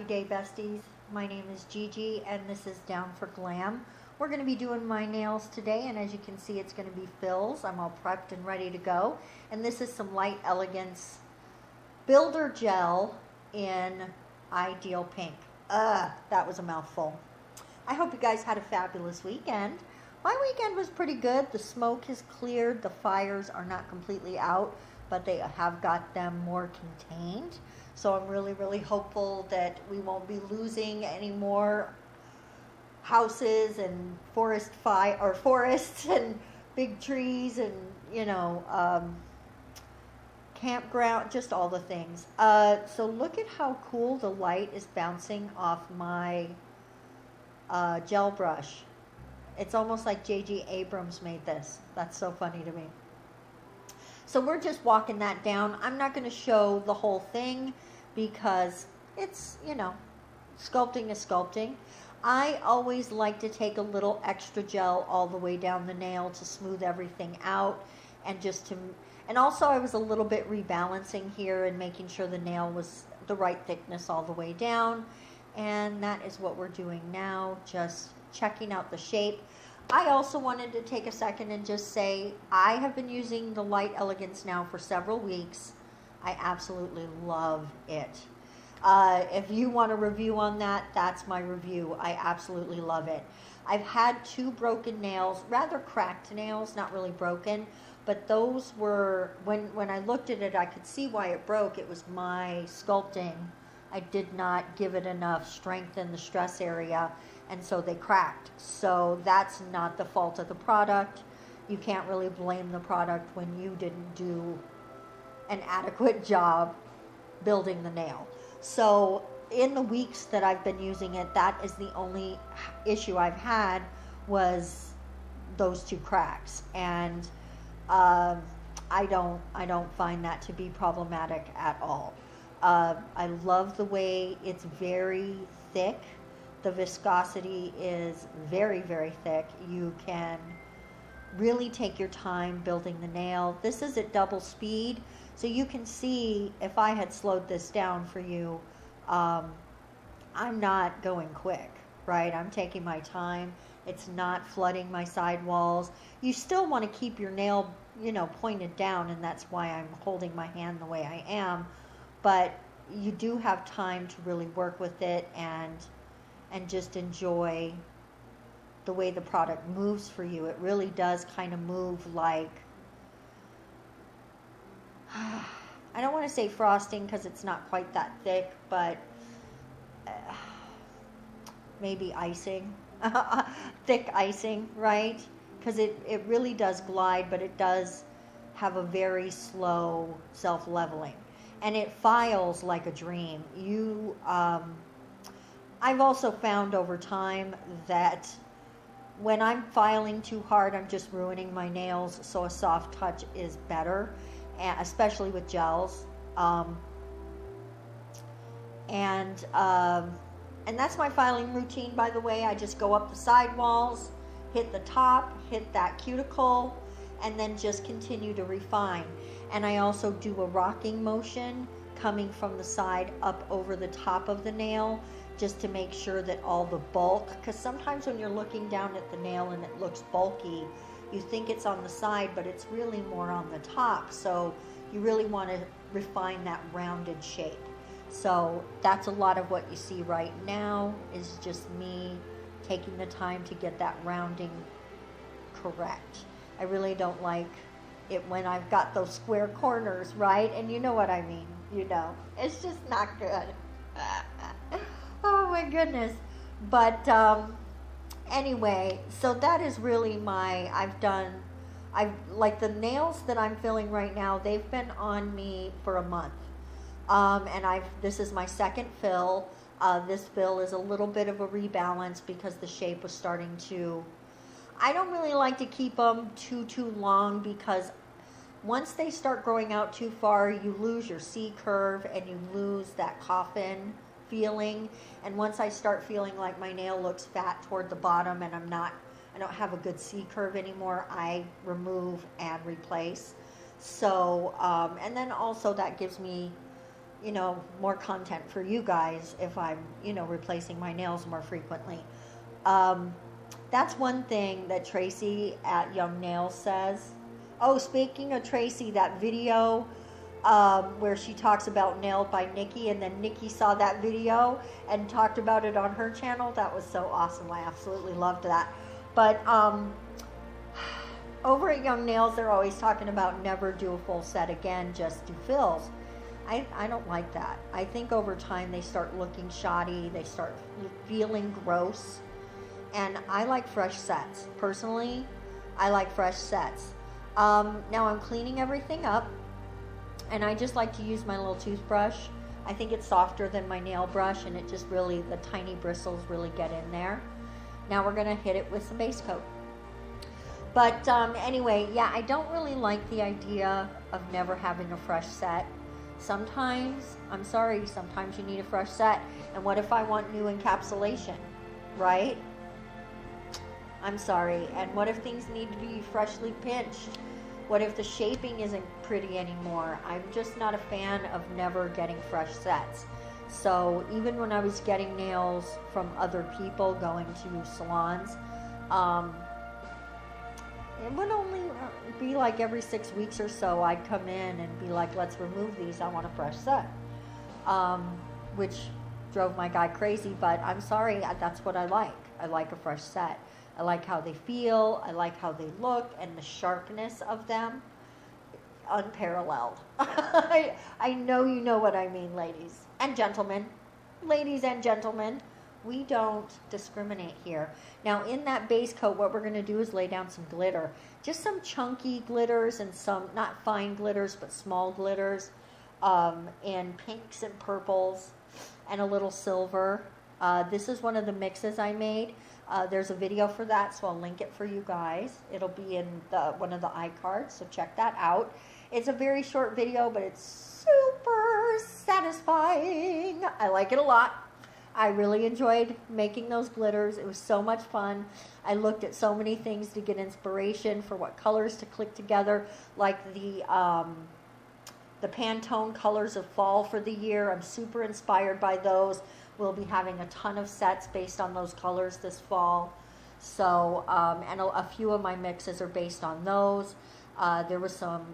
day, besties. My name is Gigi and this is Down for Glam. We're going to be doing my nails today, and as you can see, it's going to be fills. I'm all prepped and ready to go. And this is some light Elegance builder gel in Ideal Pink. That was a mouthful. I hope you guys had a fabulous weekend. My weekend was pretty good. The smoke has cleared. The fires are not completely out, but they have got them more contained. So I'm really, really hopeful that we won't be losing any more houses and forests and big trees and, campground, just all the things. So look at how cool the light is bouncing off my gel brush. It's almost like J.J. Abrams made this. That's so funny to me. So we're just walking that down. I'm not going to show the whole thing because it's, sculpting is sculpting. I always like to take a little extra gel all the way down the nail to smooth everything out and also I was a little bit rebalancing here and making sure the nail was the right thickness all the way down. And that is what we're doing now, just checking out the shape. I also wanted to take a second and just say I have been using the Light Elegance now for several weeks. I absolutely love it. If you want a review on that, that's my review. I absolutely love it. I've had 2 broken nails, rather cracked nails, not really broken, but those were, when I looked at it, I could see why it broke. It was my sculpting. I did not give it enough strength in the stress area, and so they cracked. So that's not the fault of the product. You can't really blame the product when you didn't do an adequate job building the nail. So in the weeks that I've been using it, that is the only issue I've had, was those 2 cracks. And I don't find that to be problematic at all. I love the way it's very thick. The viscosity is very, very thick. You can really take your time building the nail. This is at double speed, so you can see if I had slowed this down for you, I'm not going quick, right? I'm taking my time. It's not flooding my sidewalls. You still want to keep your nail, pointed down, and that's why I'm holding my hand the way I am. But you do have time to really work with it and just enjoy the way the product moves for you. It really does kind of move like, I don't want to say frosting because it's not quite that thick, but maybe icing. Thick icing, right? Because it really does glide, but it does have a very slow self-leveling. And it files like a dream. I've also found over time that when I'm filing too hard, I'm just ruining my nails, so a soft touch is better, especially with gels. And that's my filing routine, by the way. I just go up the sidewalls, hit the top, hit that cuticle, and then just continue to refine. And I also do a rocking motion coming from the side up over the top of the nail, just to make sure that all the bulk, because sometimes when you're looking down at the nail and it looks bulky, you think it's on the side, but it's really more on the top. So you really want to refine that rounded shape. So that's a lot of what you see right now, is just me taking the time to get that rounding correct. I really don't like it when I've got those square corners, right? And you know what I mean, it's just not good. Oh my goodness. But anyway, so that is really like the nails that I'm filling right now, they've been on me for a month. And this is my second fill. This fill is a little bit of a rebalance because the shape was starting to, I don't really like to keep them too long, because once they start growing out too far, you lose your C curve and you lose that coffin feeling. And once I start feeling like my nail looks fat toward the bottom and I don't have a good C curve anymore, I remove and replace. So, and then also that gives me you know, more content for you guys if I'm, you know, replacing my nails more frequently. That's one thing that Tracy at Young Nails says. Oh, speaking of Tracy, that video where she talks about Nailed by Nikki, and then Nikki saw that video and talked about it on her channel. That was so awesome. I absolutely loved that. But over at Young Nails, they're always talking about never do a full set again, just do fills. I don't like that. I think over time they start looking shoddy, they start feeling gross, and I like fresh sets. Personally, I like fresh sets. Now I'm cleaning everything up, and I just like to use my little toothbrush. I think it's softer than my nail brush, and it just really, the tiny bristles really get in there. Now we're gonna hit it with some base coat. But anyway, yeah, I don't really like the idea of never having a fresh set. Sometimes, I'm sorry, sometimes you need a fresh set. And what if I want new encapsulation, right? I'm sorry. And what if things need to be freshly pinched? What if the shaping isn't pretty anymore? I'm just not a fan of never getting fresh sets. So even when I was getting nails from other people, going to salons, it would only be like every 6 weeks or so I'd come in and be like, let's remove these, I want a fresh set. Which drove my guy crazy, but I'm sorry, that's what I like. I like a fresh set. I like how they feel, I like how they look, and the sharpness of them, unparalleled. I know you know what I mean, ladies and gentlemen. Ladies and gentlemen, we don't discriminate here. Now in that base coat, what we're going to do is lay down some glitter. Just some chunky glitters and some, not fine glitters, but small glitters, and pinks and purples and a little silver. This is one of the mixes I made. There's a video for that, so I'll link it for you guys. It'll be in one of the iCards, so check that out. It's a very short video, but it's super satisfying. I like it a lot. I really enjoyed making those glitters. It was so much fun. I looked at so many things to get inspiration for what colors to click together, like the Pantone colors of fall for the year. I'm super inspired by those. We'll be having a ton of sets based on those colors this fall. So, and a few of my mixes are based on those. There were some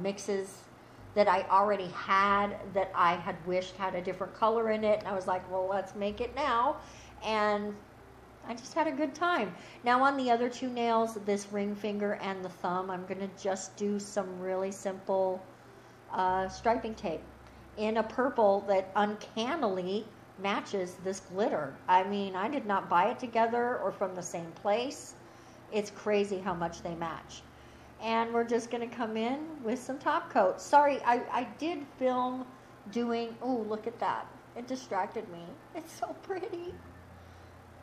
mixes that I already had that I had wished had a different color in it. And I was like, well, let's make it now. And I just had a good time. Now on the other two nails, this ring finger and the thumb, I'm going to just do some really simple striping tape in a purple that uncannily matches this glitter. I mean, I did not buy it together or from the same place. It's crazy how much they match. And we're just going to come in with some top coat. Sorry, I did film doing, oh, look at that. It distracted me. It's so pretty.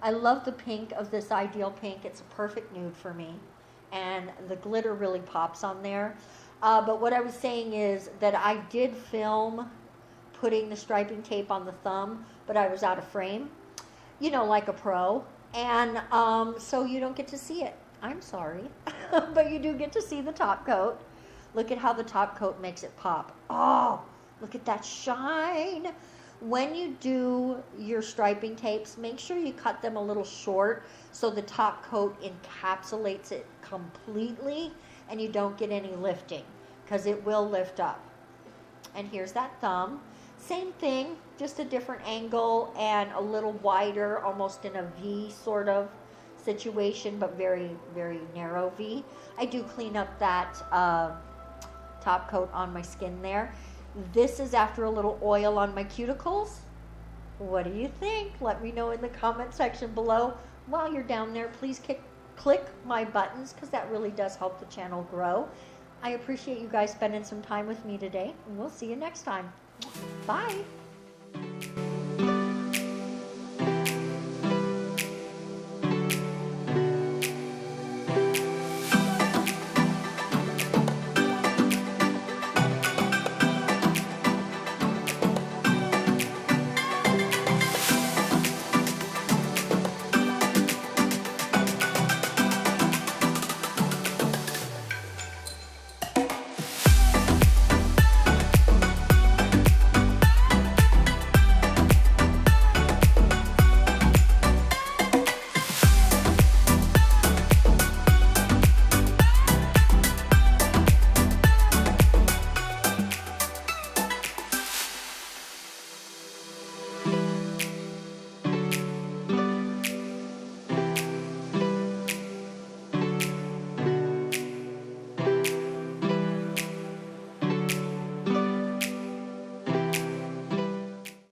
I love the pink of this Ideal Pink. It's a perfect nude for me. And the glitter really pops on there. But what I was saying is that I did film putting the striping tape on the thumb, but I was out of frame, you know, like a pro. And so you don't get to see it. I'm sorry, but you do get to see the top coat. Look at how the top coat makes it pop. Oh, look at that shine. When you do your striping tapes, make sure you cut them a little short so the top coat encapsulates it completely and you don't get any lifting, because it will lift up. And here's that thumb. Same thing, just a different angle and a little wider, almost in a V sort of situation, but very, very narrow V. I do clean up that top coat on my skin there. This is after a little oil on my cuticles. What do you think? Let me know in the comment section below. While you're down there, please click my buttons, because that really does help the channel grow. I appreciate you guys spending some time with me today, and we'll see you next time. Bye.